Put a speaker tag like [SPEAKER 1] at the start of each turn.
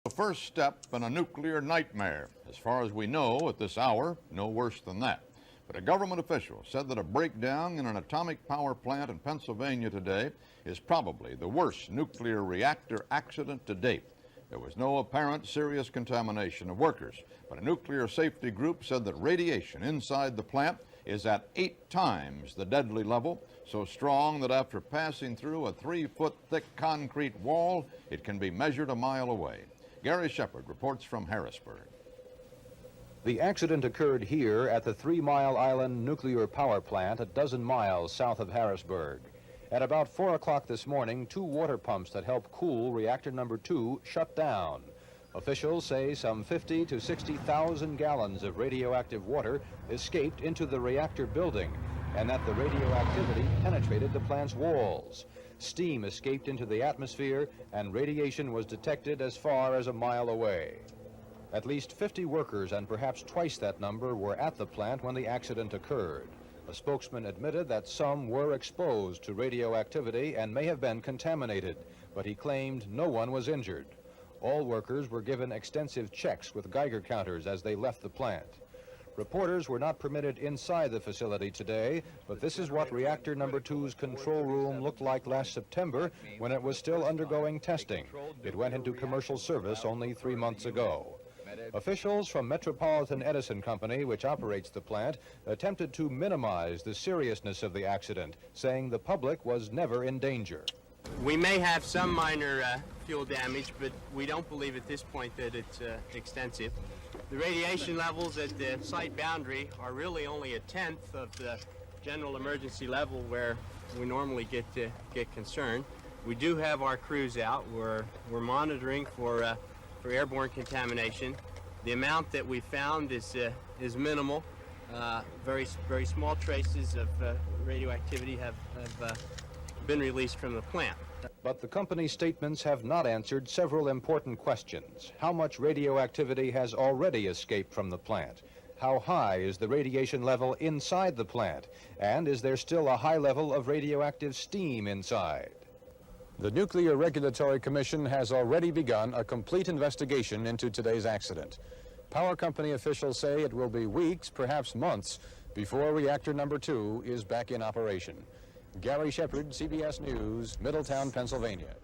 [SPEAKER 1] The first step in a nuclear nightmare. As far as we know at this hour, no worse than that. But a government official said that a breakdown in an atomic power plant in Pennsylvania today is probably the worst nuclear reactor accident to date. There was no apparent serious contamination of workers, but a nuclear safety group said that radiation inside the plant is at 8 times the deadly level, so strong that after passing through a 3-foot thick concrete wall, it can be measured a mile away. Gary Shepard reports from Harrisburg.
[SPEAKER 2] The accident occurred here at the 3 Mile Island nuclear power plant a dozen miles south of Harrisburg. At about 4 o'clock this morning, 2 water pumps that help cool reactor number 2 shut down. Officials say some 50 to 60,000 gallons of radioactive water escaped into the reactor building, and that the radioactivity penetrated the plant's walls. Steam escaped into the atmosphere, and radiation was detected as far as a mile away. At least 50 workers, and perhaps twice that number, were at the plant when the accident occurred. A spokesman admitted that some were exposed to radioactivity and may have been contaminated, but he claimed no one was injured. All workers were given extensive checks with Geiger counters as they left the plant. Reporters were not permitted inside the facility today, but this is what reactor number 2's control room looked like last September when it was still undergoing testing. It went into commercial service only 3 months ago. Officials from Metropolitan Edison Company, which operates the plant, attempted to minimize the seriousness of the accident, saying the public was never in danger.
[SPEAKER 3] We may have some minor fuel damage, but we don't believe at this point that it's extensive. The radiation levels at the site boundary are really only a tenth of the general emergency level where we normally get concerned. We do have our crews out. We're monitoring for airborne contamination. The amount that we found is minimal. Very small traces of radioactivity have been released from the plant.
[SPEAKER 2] But the company's statements have not answered several important questions. How much radioactivity has already escaped from the plant? How high is the radiation level inside the plant? And is there still a high level of radioactive steam inside? The Nuclear Regulatory Commission has already begun a complete investigation into today's accident. Power company officials say it will be weeks, perhaps months, before reactor number 2 is back in operation. Gary Shepard, CBS News, Middletown, Pennsylvania.